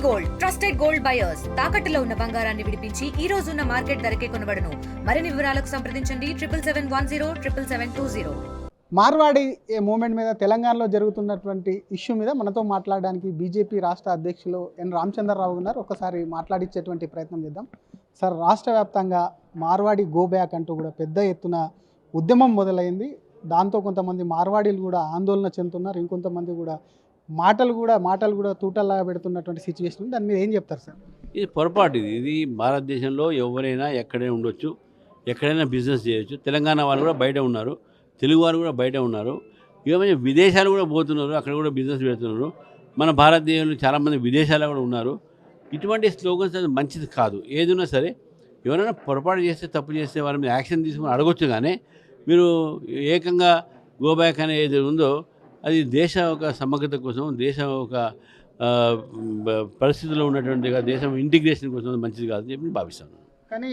Gold trusted gold buyers తాకట్టులో ఉన్న బంగారాన్ని విడిపించి ఈ రోజు ఉన్న మార్కెట్ ధరకే కొనబడును. మరిన్ని వివరాలకు సంప్రదించండి 7771077720. మార్వాడి మూమెంట్ మీద తెలంగాణలో జరుగుతున్నటువంటి ఇష్యూ మీద మనతో మాట్లాడడానికి బీజేపీ రాష్ట్ర అధ్యక్షులు ఎన్ రామచంద్రరావు ఉన్నారు. ఒకసారి మాట్లాడించేటువంటి ప్రయత్నం చేద్దాం. సార్, రాష్ట్ర వ్యాప్తంగా మార్వాడి గో బ్యాక్ అంటూ కూడా పెద్ద ఎత్తున ఉద్యమం మొదలైంది. దాంతో కొంతమంది మార్వాడీలు కూడా ఆందోళన చెందుతున్నారు. ఇంకొంతమంది కూడా మాటలు కూడా తూటల్లాగా పెడుతున్నటువంటి సిచ్యువేషన్. దాని మీద ఏం చెప్తారు సార్? ఇది పొరపాటు. ఇది భారతదేశంలో ఎవరైనా ఎక్కడైనా ఉండొచ్చు, ఎక్కడైనా బిజినెస్ చేయొచ్చు. తెలంగాణ వాళ్ళు కూడా బయట ఉన్నారు, తెలుగు వారు కూడా బయట ఉన్నారు, ఏమైనా విదేశాలు కూడా పోతున్నారు, అక్కడ కూడా బిజినెస్ పెడుతున్నారు. మన భారతదేశంలో చాలామంది విదేశాల్లో కూడా ఉన్నారు. ఇటువంటి స్లోగన్స్ అది మంచిది కాదు. ఏదైనా సరే ఎవరైనా పొరపాటు చేస్తే, తప్పు చేస్తే వాళ్ళ మీద యాక్షన్ తీసుకుని అడగొచ్చు. కానీ మీరు ఏకంగా గో బ్యాక్ అనేది ఉందో అది దేశ ఒక సమగ్రత కోసం, దేశం ఒక పరిస్థితుల్లో ఉన్నటువంటి దేశం ఇంటిగ్రేషన్ కోసం మంచిది కాదని చెప్పి భావిస్తాను. కానీ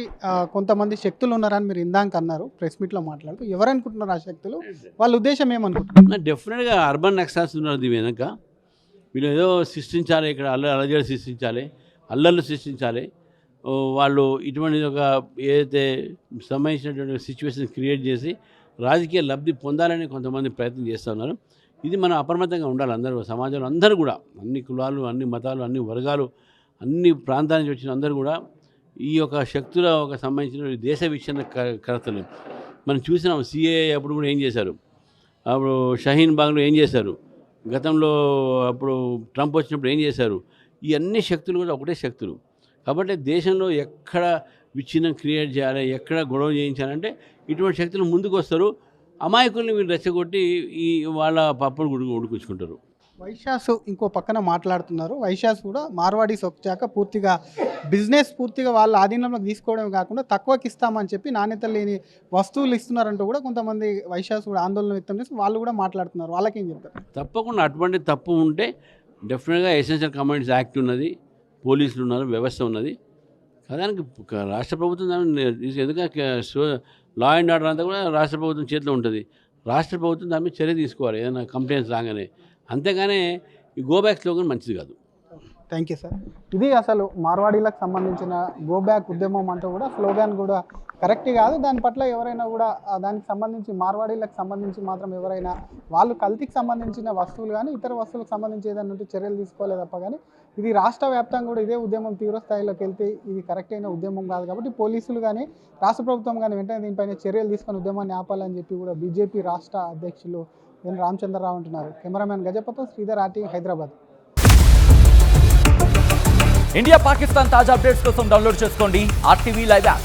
కొంతమంది శక్తులు ఉన్నారని మీరు ఇందాక అన్నారు ప్రెస్ మీట్లో మాట్లాడుతూ. ఎవరనుకుంటున్నారు ఆ శక్తులు? వాళ్ళ ఉద్దేశం ఏమనుకుంటున్నారు? డెఫినెట్గా అర్బన్ నక్సల్స్ ఉన్నారు. దీని వెనక వీళ్ళు ఏదో సృష్టించాలి, ఇక్కడ అల్లజడి సృష్టించాలి, అల్లర్లు సృష్టించాలి. వాళ్ళు ఇటువంటి ఒక ఏదైతే సంబంధించినటువంటి సిచ్యువేషన్ క్రియేట్ చేసి రాజకీయ లబ్ధి పొందాలని కొంతమంది ప్రయత్నం చేస్తూ ఉన్నారు. ఇది మనం అప్రమత్తంగా ఉండాలి. అందరూ సమాజంలో అందరూ కూడా, అన్ని కులాలు, అన్ని మతాలు, అన్ని వర్గాలు, అన్ని ప్రాంతాల నుంచి వచ్చిన అందరూ కూడా ఈ యొక్క శక్తుల ఒక సంబంధించిన దేశ విచ్ఛిన్న కర్తలు మనం చూసినాం. సిఏఏ అప్పుడు కూడా ఏం చేశారు, అప్పుడు షహీన్ బాగ్లో ఏం చేశారు, గతంలో అప్పుడు ట్రంప్ వచ్చినప్పుడు ఏం చేశారు. ఈ అన్ని శక్తులు కూడా ఒకటే శక్తులు. కాబట్టి దేశంలో ఎక్కడ విచ్ఛిన్నం క్రియేట్ చేయాలి, ఎక్కడ గొడవ చేయించాలంటే ఇటువంటి శక్తులు ముందుకు వస్తారు. అమాయకుల్ని వీళ్ళు రెచ్చగొట్టి ఈ వాళ్ళ పప్పును ఉడికించుకుంటారు. వైశాసు ఇంకో పక్కన మాట్లాడుతున్నారు. వైశాస్ కూడా మార్వాడీస్ వచ్చాక పూర్తిగా బిజినెస్ పూర్తిగా వాళ్ళ ఆధీనంలోకి తీసుకోవడమే కాకుండా తక్కువకి ఇస్తామని చెప్పి నాణ్యత లేని వస్తువులు ఇస్తున్నారంటూ కూడా కొంతమంది వైశాస్ కూడా ఆందోళన వ్యక్తం చేసి వాళ్ళు కూడా మాట్లాడుతున్నారు. వాళ్ళకేం చెప్తారు? తప్పకుండా అటువంటి తప్పు ఉంటే డెఫినెట్గా ఎసెన్షియల్ కమోడిటీస్ యాక్ట్ ఉన్నది, పోలీసులు ఉన్నారు, వ్యవస్థ ఉన్నది. దానికి రాష్ట్ర ప్రభుత్వం ఎందుకంటే లా అండ్ ఆర్డర్ అంతా కూడా రాష్ట్ర ప్రభుత్వం చేతిలో ఉంటుంది. రాష్ట్ర ప్రభుత్వం దాని మీద చర్య తీసుకోవాలి ఏదైనా కంప్లైంట్స్ రాగానే. అంతేగానే ఈ గో బ్యాక్ స్లోగన్ మంచిది కాదు. Thank you sir. ఇది అసలు మార్వాడీలకు సంబంధించిన గో బ్యాక్ ఉద్యమం అంటూ కూడా స్లోగాన్ కూడా కరెక్ట్ కాదు. దాని పట్ల ఎవరైనా కూడా దానికి సంబంధించి మార్వాడీలకు సంబంధించి మాత్రం ఎవరైనా వాళ్ళు కల్తీకి సంబంధించిన వస్తువులు కానీ ఇతర వస్తువులకు సంబంధించి ఏదైనా ఉంటే చర్యలు తీసుకోలే తప్ప కానీ ఇది రాష్ట్ర వ్యాప్తంగా కూడా ఇదే ఉద్యమం తీవ్ర స్థాయిలోకి వెళ్తే ఇది కరెక్ట్ అయిన ఉద్యమం కాదు. కాబట్టి పోలీసులు కానీ రాష్ట్ర ప్రభుత్వం కానీ వెంటనే దీనిపైన చర్యలు తీసుకొని ఉద్యమాన్ని ఆపాలని చెప్పి కూడా బీజేపీ రాష్ట్ర అధ్యక్షులు ఎన్ రామచంద్రరావు అంటున్నారు. కెమెరామెన్ గజపతో శ్రీధర్, ఆర్టీవీ, హైదరాబాద్. ఇండియా పాకిస్తాన్ తాజా అప్డేట్స్ కోసం డౌన్లోడ్ చేసుకోండి RTV లైవ్ యాప్.